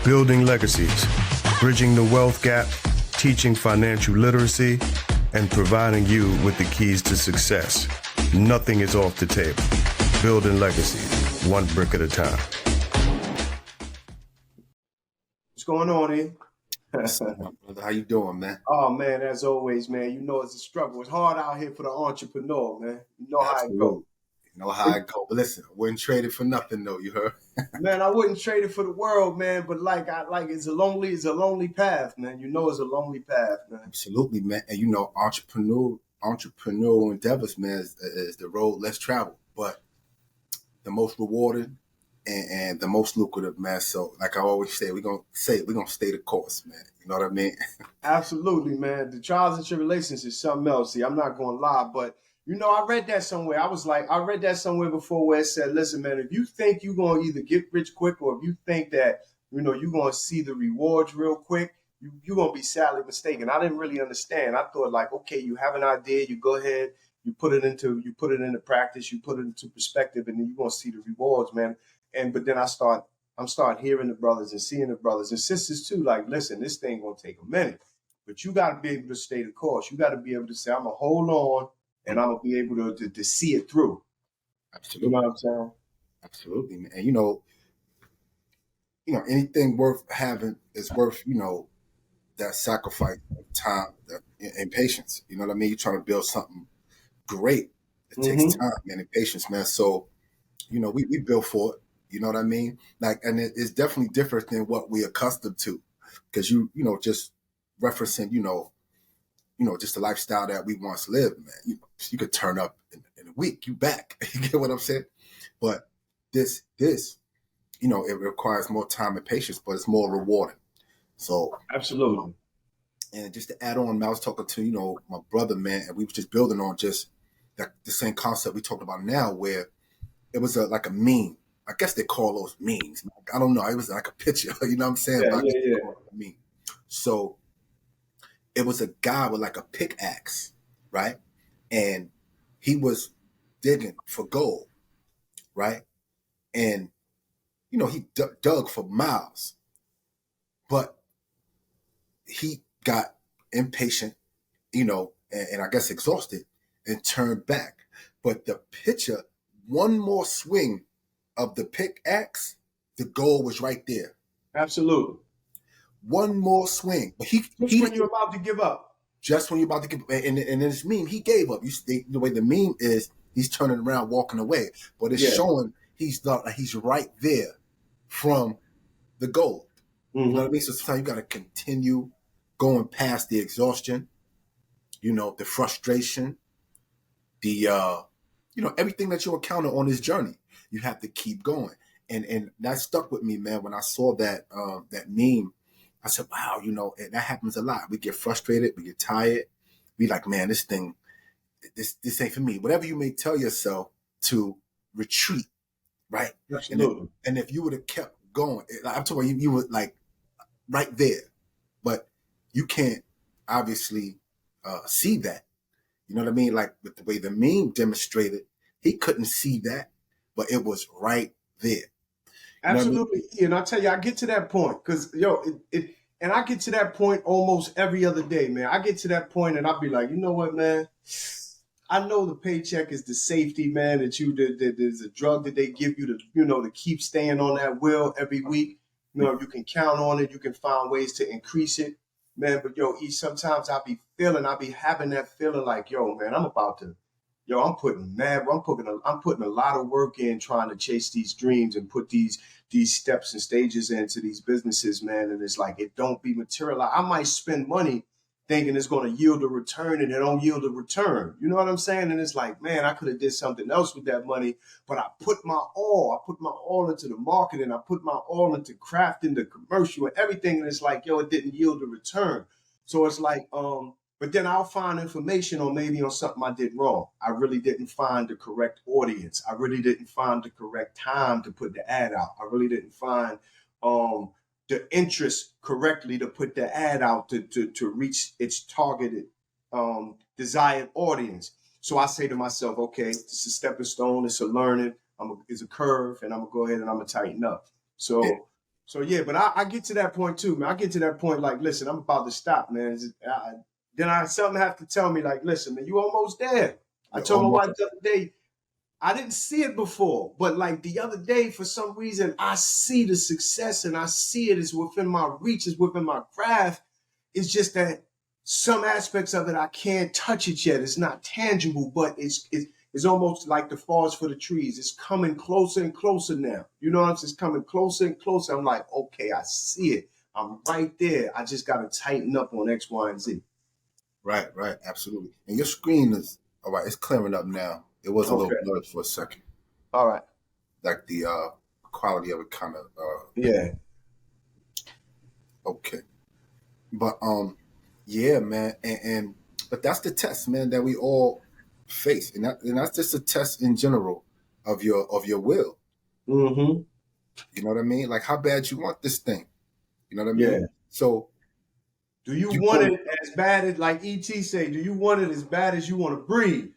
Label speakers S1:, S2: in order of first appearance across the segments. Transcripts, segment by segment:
S1: Bldng Legacies, bridging the wealth gap, teaching financial literacy, and providing you with the keys to success. Nothing is off the table. Bldng Legacies, one brick at a time.
S2: What's going on, E?
S3: What's up, my brother? How you doing, man?
S2: Oh, man, as always, man, you know it's a struggle. It's hard out here for the entrepreneur, man. You know how it goes.
S3: You know how I go. But listen, I wouldn't trade it for nothing, though. You heard?
S2: Man, I wouldn't trade it for the world, man. But it's a lonely path, man. You know, it's a lonely path, man.
S3: Absolutely, man. And you know, entrepreneurial endeavors, man, is the road less traveled, but the most rewarding and the most lucrative, man. So, like I always say, we're gonna stay the course, man. You know what I mean?
S2: Absolutely, man. The trials and tribulations is something else. See, I'm not gonna lie, but you know, I read that somewhere. I read that somewhere before where it said, listen, man, if you think you're going to either get rich quick or if you think that, you know, you're going to see the rewards real quick, you're going to be sadly mistaken. I didn't really understand. I thought like, okay, you have an idea, you go ahead, you put it into practice, you put it into perspective, and then you're going to see the rewards, man. But then I'm start hearing the brothers and seeing the brothers and sisters too, like, listen, this thing going to take a minute, but you got to be able to stay the course. You got to be able to say, I'm going to hold on, and I'm gonna be able to see it through.
S3: Absolutely.
S2: You know what I'm saying?
S3: Absolutely, man. And you know, anything worth having is worth, that sacrifice of time and patience. You know what I mean? You're trying to build something great. It takes time, man, and patience, man. So, we built for it. You know what I mean? Like, and it's definitely different than what we're accustomed to, because just referencing, just the lifestyle that we once lived, man. You could turn up in a week, you back. You get what I'm saying? But this, it requires more time and patience, but it's more rewarding. So
S2: absolutely.
S3: And just to add on, I was talking to, my brother, man, and we was just building on just the same concept we talked about now, where it was like a meme. I guess they call those memes. I don't know. It was like a picture, you know what I'm saying?
S2: Yeah.
S3: Meme. So it was a guy with like a pickaxe, right? And he was digging for gold, right? And, he dug for miles, but he got impatient, and I guess exhausted and turned back. But the picture, one more swing of the pickaxe, the gold was right there.
S2: Absolutely.
S3: One more swing. But
S2: when you're about to give up.
S3: Just when you're about to give up. And in this meme, he gave up. The way the meme is, he's turning around, walking away. But it's showing he's right there from the gold. You know what I mean? So sometimes you got to continue going past the exhaustion, the frustration, the, everything that you encounter on this journey. You have to keep going. And that stuck with me, man, when I saw that meme. I said, wow, and that happens a lot. We get frustrated, we get tired. We like, man, this thing, this ain't for me. Whatever you may tell yourself to retreat, right?
S2: Absolutely.
S3: And if you would have kept going, I'm talking about you were like right there, but you can't obviously see that. You know what I mean? Like with the way the meme demonstrated, he couldn't see that, but it was right there.
S2: Absolutely. I mean? And I tell you, I get to that point because, and I get to that point almost every other day, man. I get to that point and I'll be like, you know what, man? I know the paycheck is the safety, man, that there's a drug that they give you to keep staying on that wheel every week. You can count on it. You can find ways to increase it, man. But sometimes I'll be having that feeling like, man, I'm putting a lot of work in trying to chase these dreams and put these steps and stages into these businesses, man. And it's like, it don't be materialized. I might spend money thinking it's going to yield a return and it don't yield a return. You know what I'm saying? And it's like, man, I could have did something else with that money, but I put my all into the marketing. I put my all into crafting the commercial and everything. And it's like, it didn't yield a return. So it's like, but then I'll find information on something I did wrong. I really didn't find the correct audience. I really didn't find the correct time to put the ad out. I really didn't find the interest correctly to put the ad out to reach its targeted desired audience. So I say to myself, okay, this is a stepping stone. It's a learning. It's a curve, and I'm going to go ahead and I'm going to tighten up. So So yeah, but I get to that point too, man. I get to that point like, listen, I'm about to stop, man. Then something have to tell me like, listen, man, you almost there. I
S3: You're
S2: told my
S3: almost
S2: wife the other day, I didn't see it before, but like the other day, for some reason, I see the success and I see it as within my reach, as within my craft. It's just that some aspects of it, I can't touch it yet. It's not tangible, but it's almost like the forest for the trees. It's coming closer and closer now. You know what I'm saying? It's coming closer and closer. I'm like, okay, I see it. I'm right there. I just got to tighten up on X, Y, and Z.
S3: right, absolutely. And your screen is all right. It's clearing up now. It was a little
S2: Okay.
S3: blurred for a second.
S2: All right.
S3: Like the quality of it kind of
S2: Yeah.
S3: okay. But yeah, man, and but that's the test, man, that we all face, and that's just a test in general of your will.
S2: Mm-hmm.
S3: You know what I mean? Like how bad you want this thing. You know what I
S2: Yeah.
S3: mean? So
S2: Do you
S3: you
S2: want
S3: go
S2: it as bad as, like E.T. say, do you want it as bad as you want to breathe?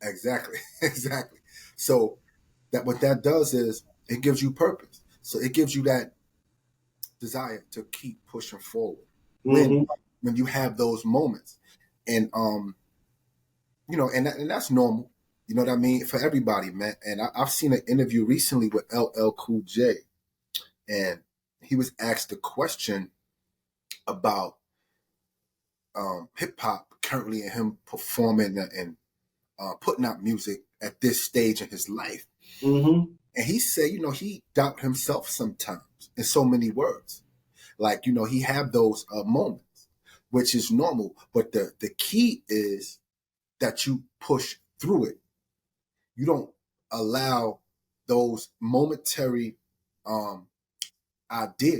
S3: exactly, exactly. So that what that does is it gives you purpose. So it gives you that desire to keep pushing forward
S2: Mm-hmm.
S3: when you have those moments, and you know, and that's normal. You know what I mean for everybody, man. And I've seen an interview recently with LL Cool J, and he was asked a question about hip hop currently and him performing and putting out music at this stage in his life.
S2: Mm-hmm.
S3: And he said, you know, he doubt himself sometimes in so many words. Like, you know, he have those moments, which is normal. But the key is that you push through it. You don't allow those momentary ideas